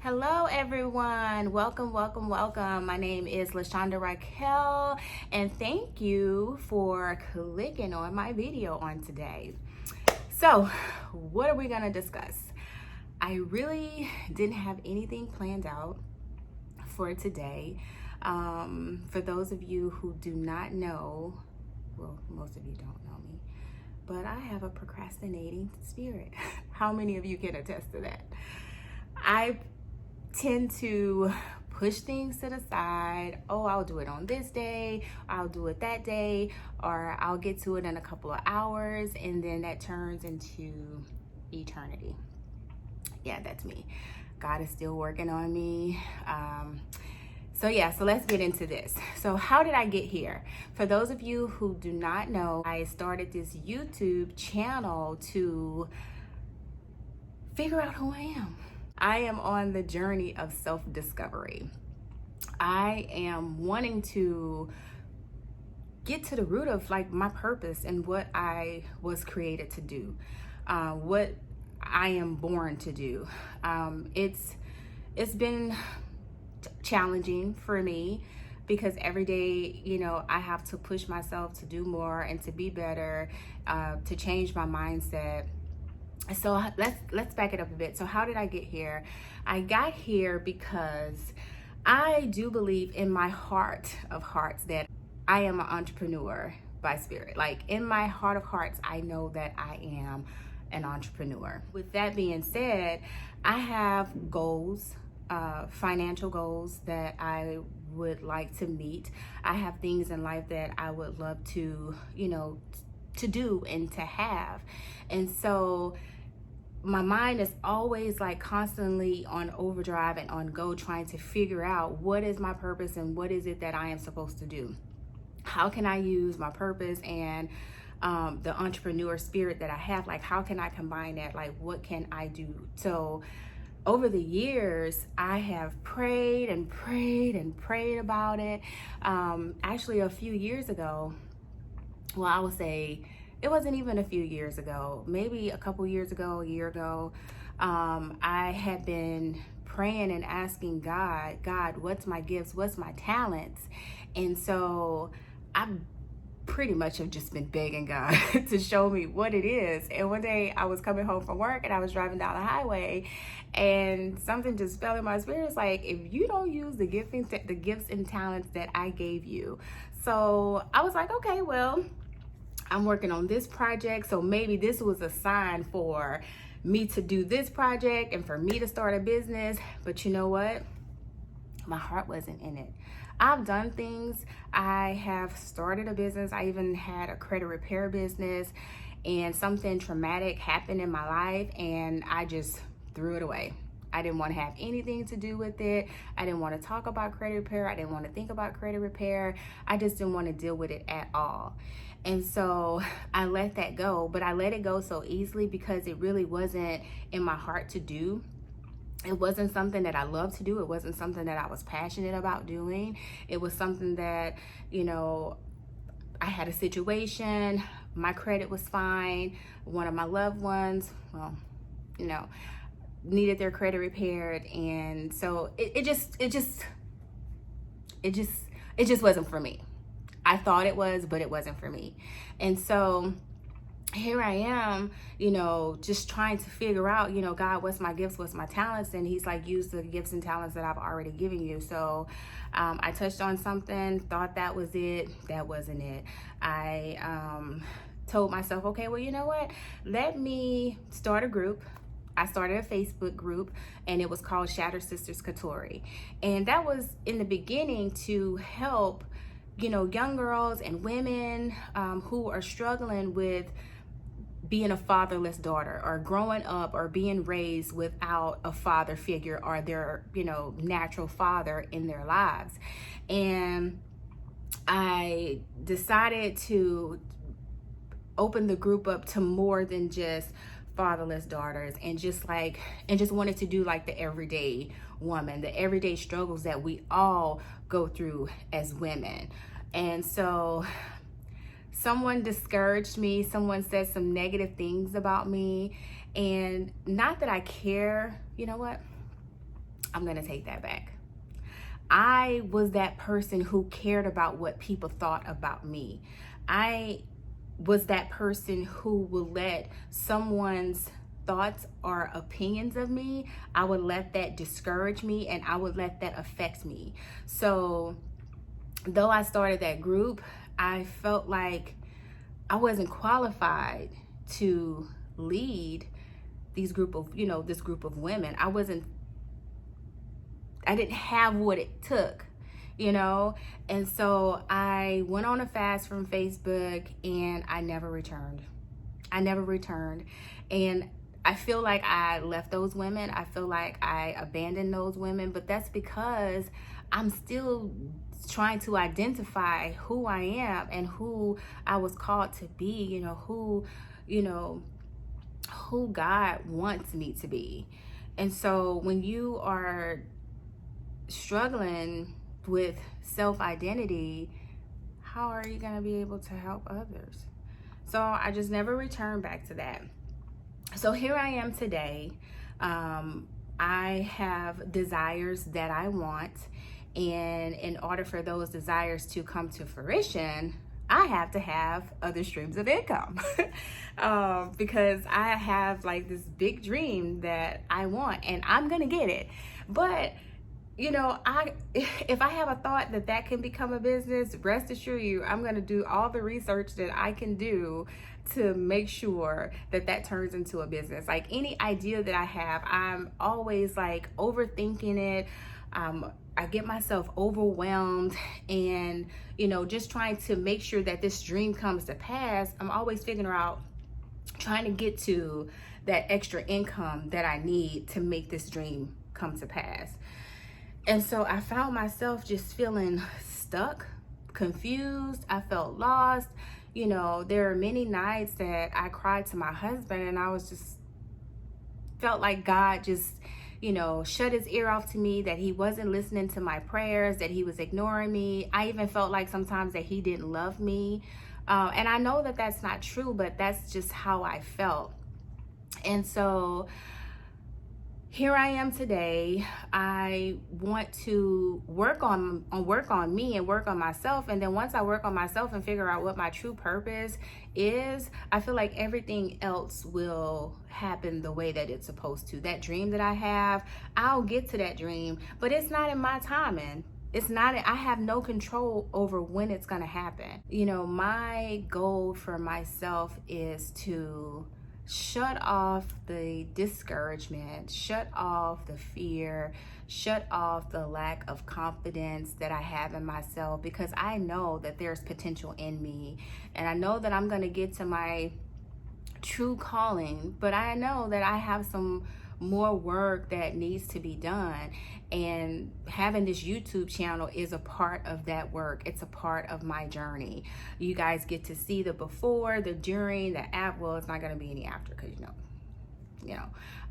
Hello everyone, welcome. My name is LaShonda Raquel and thank you for clicking on my video on today. So what are we gonna discuss? I really didn't have anything planned out for today. For those of you who do not know, well, most of you don't know me, but I have a procrastinating spirit. How many of you can attest to that? I tend to push things to the side. Oh, I'll do it on this day, I'll do it that day, or I'll get to it in a couple of hours, and then that turns into eternity. Yeah, that's me. God is still working on me. So let's get into this. So how did I get here? For those of you who do not know, I started this YouTube channel to figure out who I am. I am on the journey of self-discovery. I am wanting to get to the root of my purpose and what I was created to do, what I am born to do. It's been challenging for me because every day, I have to push myself to do more and to be better, to change my mindset. So let's back it up a bit. So how did I get here? I got here because I do believe in my heart of hearts that I am an entrepreneur by spirit. In my heart of hearts, I know that I am an entrepreneur. With that being said, I have goals, financial goals that I would like to meet. I have things in life that I would love to, to do and to have. And so my mind is always constantly on overdrive and on go, trying to figure out what is my purpose and what is it that I am supposed to do. How can I use my purpose and the entrepreneur spirit that I have? How can I combine that? What can I do? So over the years, I have prayed and prayed and prayed about it. Actually, a few years ago, well, I would say it wasn't even a few years ago, maybe a couple years ago, a year ago, I had been praying and asking God, what's my gifts? What's my talents? And so I pretty much have just been begging God to show me what it is. And one day I was coming home from work and I was driving down the highway and something just fell in my spirit. It's if you don't use the gifts and talents that I gave you. So I was like, okay, well, I'm working on this project, so maybe this was a sign for me to do this project and for me to start a business. But you know what? My heart wasn't in it. I've done things. I have started a business. I even had a credit repair business, and something traumatic happened in my life and I just threw it away. I didn't want to have anything to do with it. I didn't want to talk about credit repair. I didn't want to think about credit repair. I just didn't want to deal with it at all. And so I let that go, but I let it go so easily because it really wasn't in my heart to do. It wasn't something that I loved to do. It wasn't something that I was passionate about doing. It was something that, I had a situation, my credit was fine. One of my loved ones, needed their credit repaired. And so it just wasn't for me. I thought it was, but it wasn't for me. And so here I am, just trying to figure out, God, what's my gifts, what's my talents? And he's use the gifts and talents that I've already given you. So I touched on something, thought that was it. That wasn't it. I told myself, okay, well, you know what? Let me start a group. I started a Facebook group and it was called Shattered Sisters Couture. And that was in the beginning to help young girls and women who are struggling with being a fatherless daughter or growing up or being raised without a father figure or their, natural father in their lives. And I decided to open the group up to more than just fatherless daughters and just wanted to do the everyday woman, the everyday struggles that we all go through as women. And so someone discouraged me, someone said some negative things about me, and not that I care, you know what? I'm going to take that back. I was that person who cared about what people thought about me. I was that person who would let someone's thoughts or opinions of me, I would let that discourage me, and I would let that affect me. So though I started that group, I felt like I wasn't qualified to lead this group of women. I didn't have what it took, and so I went on a fast from Facebook, and I never returned. And I feel like I left those women. I feel like I abandoned those women, but that's because I'm still trying to identify who I am and who I was called to be, who God wants me to be. And so when you are struggling with self-identity, how are you going to be able to help others? So I just never returned back to that. So here I am today. I have desires that I want, and in order for those desires to come to fruition, I have to have other streams of income. Because I have like this big dream that I want, and I'm gonna get it. But if I have a thought that can become a business, rest assured you, I'm going to do all the research that I can do to make sure that turns into a business. Like any idea that I have, I'm always like overthinking it. I get myself overwhelmed, and, just trying to make sure that this dream comes to pass. I'm always figuring out, trying to get to that extra income that I need to make this dream come to pass. And so I found myself just feeling stuck, confused. I felt lost. There are many nights that I cried to my husband, and I was just felt like God just, shut his ear off to me, that he wasn't listening to my prayers, that he was ignoring me. I even felt like sometimes that he didn't love me. And I know that that's not true, but that's just how I felt. And so here I am today. I want to work on me and work on myself. And then once I work on myself and figure out what my true purpose is, I feel like everything else will happen the way that it's supposed to. That dream that I have, I'll get to that dream, but it's not in my timing. I have no control over when it's going to happen. My goal for myself is to shut off the discouragement, shut off the fear, shut off the lack of confidence that I have in myself, because I know that there's potential in me, and I know that I'm going to get to my true calling, but I know that I have some more work that needs to be done. And having this YouTube channel is a part of that work. It's a part of my journey. You guys get to see the before, the during, the after. Well, it's not going to be any after, because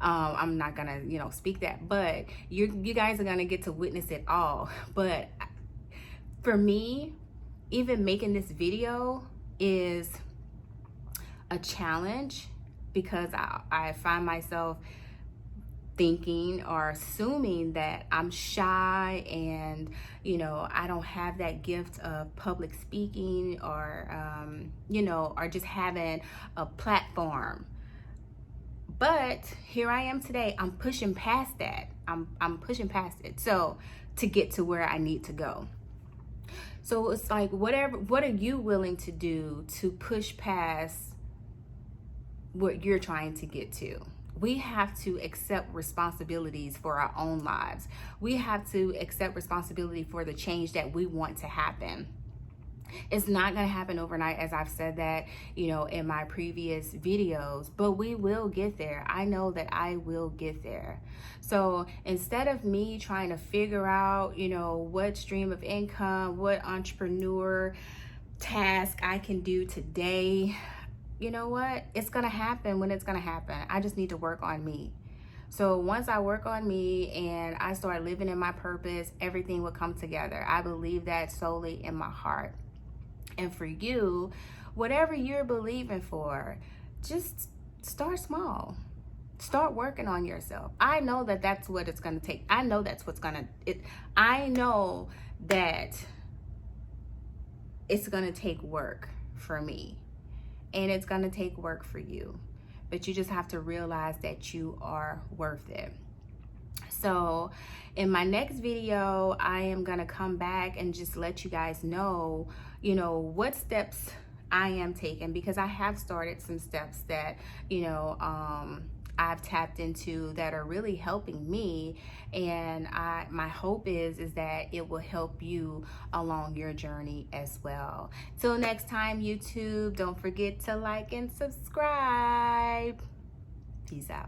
I'm not gonna speak that, but you guys are gonna get to witness it all. But for me, even making this video is a challenge, because I find myself thinking or assuming that I'm shy, and I don't have that gift of public speaking, or or just having a platform. But here I am today. I'm pushing past that. I'm pushing past it, so to get to where I need to go. So it's like, what are you willing to do to push past what you're trying to get to? We have to accept responsibilities for our own lives. We have to accept responsibility for the change that we want to happen. It's not going to happen overnight, as I've said that, in my previous videos, but we will get there. I know that I will get there. So instead of me trying to figure out, what stream of income, what entrepreneur task I can do today, you know what? It's going to happen when it's going to happen. I just need to work on me. So once I work on me and I start living in my purpose, everything will come together. I believe that solely in my heart. And for you, whatever you're believing for, just start small. Start working on yourself. I know that that's what it's going to take. I know that's what's going to, I know that it's going to take work for me, and it's going to take work for you. But you just have to realize that you are worth it. So in my next video, I am going to come back and just let you guys know, what steps I am taking, because I have started some steps that, I've tapped into that are really helping me, and my hope is that it will help you along your journey as well. Till next time, YouTube, don't forget to like and subscribe. Peace out.